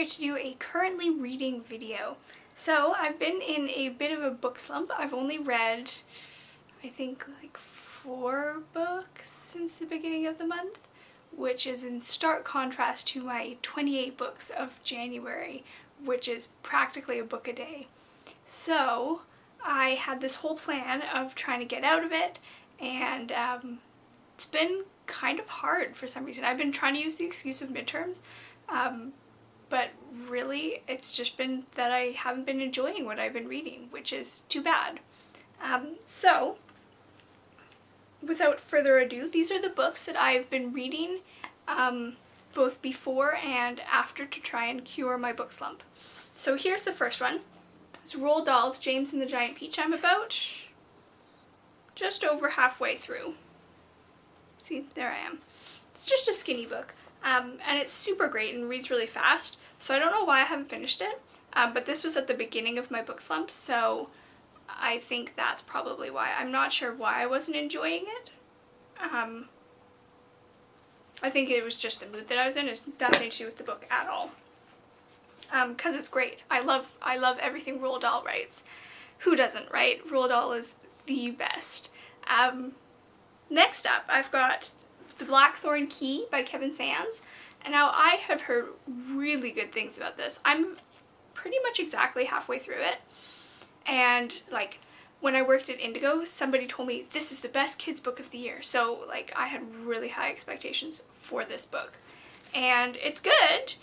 decided to do a currently reading video. So I've been in a bit of a book slump. I've only read, I think, like 4 books since the beginning of the month, which is in stark contrast to my 28 books of January, which is practically a book a day. So I had this whole plan of trying to get out of it, and it's been kind of hard for some reason. I've been trying to use the excuse of midterms, but really it's just been that I haven't been enjoying what I've been reading, which is too bad. So without further ado, these are the books that I've been reading both before and after to try and cure my book slump. So here's the first one. It's Roald Dahl's James and the Giant Peach. I'm about just over halfway through. See, there I am. It's just a skinny book, and it's super great and reads really fast, so I don't know why I haven't finished it, but this was at the beginning of my book slump, so I think that's probably why. I'm not sure why I wasn't enjoying it. I think it was just the mood that I was in. It's nothing to do with the book at all. Because it's great. I love everything Roald Dahl writes. Who doesn't, right? Roald Dahl is the best. Next up, I've got The Blackthorn Key by Kevin Sands. And now I had heard really good things about this. I'm pretty much exactly halfway through it. And like when I worked at Indigo, somebody told me this is the best kids book of the year. So like I had really high expectations for this book. And it's good.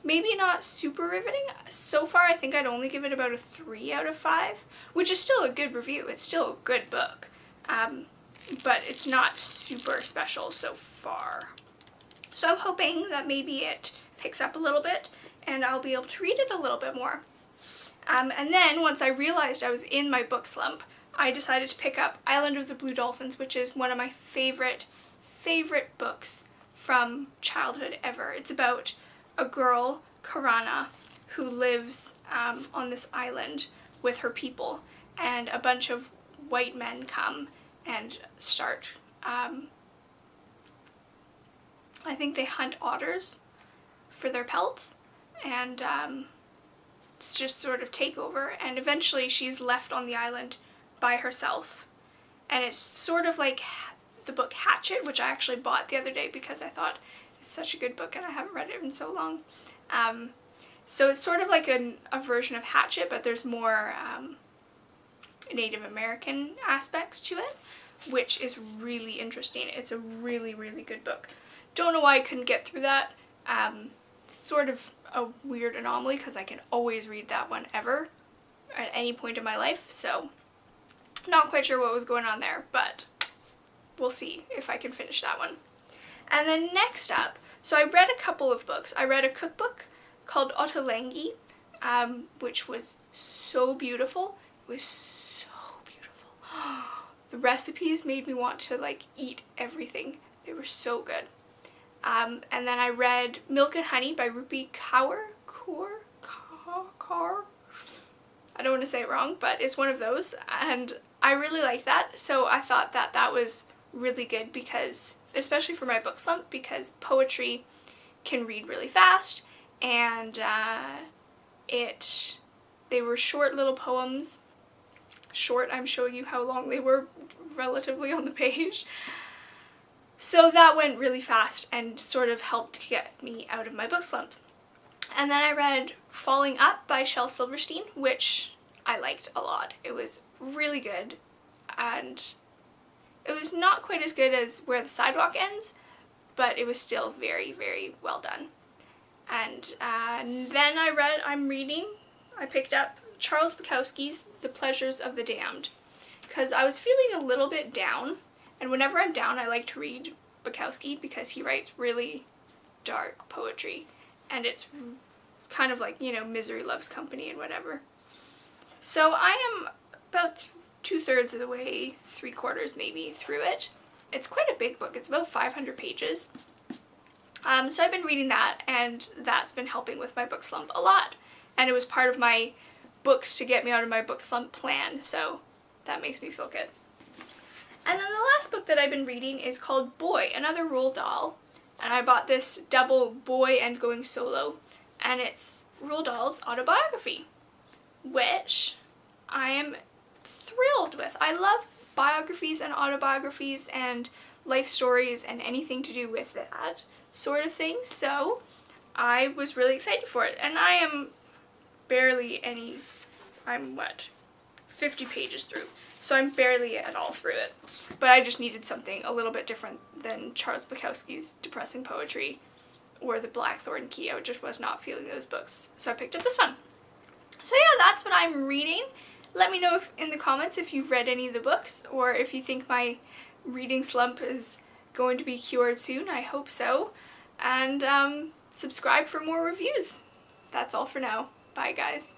Maybe not super riveting. So far I think I'd only give it about a 3 out of 5, which is still a good review. It's still a good book, but it's not super special so far. So I'm hoping that maybe it picks up a little bit and I'll be able to read it a little bit more. And then once I realized I was in my book slump, I decided to pick up Island of the Blue Dolphins, which is one of my favorite books from childhood ever. It's about a girl, Karana, who lives on this island with her people, and a bunch of white men come and start, I think they hunt otters for their pelts, and it's just sort of take over, and eventually she's left on the island by herself. And it's sort of like the book Hatchet, which I actually bought the other day because I thought it's such a good book and I haven't read it in so long. So it's sort of like a version of Hatchet, but there's more Native American aspects to it, which is really interesting. It's a really, really good book. Don't know why I couldn't get through that. It's sort of a weird anomaly because I can always read that one ever at any point in my life, so not quite sure what was going on there, but we'll see if I can finish that one. And then next up, so I read a couple of books. I read a cookbook called Ottolenghi, which was so beautiful. It was so beautiful. The recipes made me want to like eat everything. They were so good. And then I read Milk and Honey by Rupi Kaur. I don't want to say it wrong, but it's one of those, and I really like that. So I thought that that was really good because, especially for my book slump, because poetry can read really fast, and they were short little poems. Short, I'm showing you how long they were relatively on the page. So that went really fast and sort of helped get me out of my book slump. And then I read Falling Up by Shel Silverstein, which I liked a lot. It was really good, and it was not quite as good as Where the Sidewalk Ends, but it was still very, very well done. And then I picked up Charles Bukowski's The Pleasures of the Damned, because I was feeling a little bit down, and whenever I'm down I like to read Bukowski because he writes really dark poetry, and it's kind of like, you know, misery loves company and whatever. So I am about 2/3 of the way, 3/4 maybe, through it. It's quite a big book. It's about 500 pages. So I've been reading that, and that's been helping with my book slump a lot. And it was part of my books to get me out of my book slump plan, so that makes me feel good. And then the last book that I've been reading is called Boy, another Roald Dahl. and I bought this double boy and going solo, and it's Roald Dahl's autobiography, which I am thrilled with. I love biographies and autobiographies and life stories and anything to do with that sort of thing, so I was really excited for it. And I am I'm what, 50 pages through, so I'm barely at all through it, but I just needed something a little bit different than Charles Bukowski's depressing poetry or the Blackthorn Key. I just was not feeling those books, so I picked up this one. So yeah, that's what I'm reading. Let me know in the comments if you've read any of the books, or if you think my reading slump is going to be cured soon. I hope so. And subscribe for more reviews. That's all for now. Bye guys.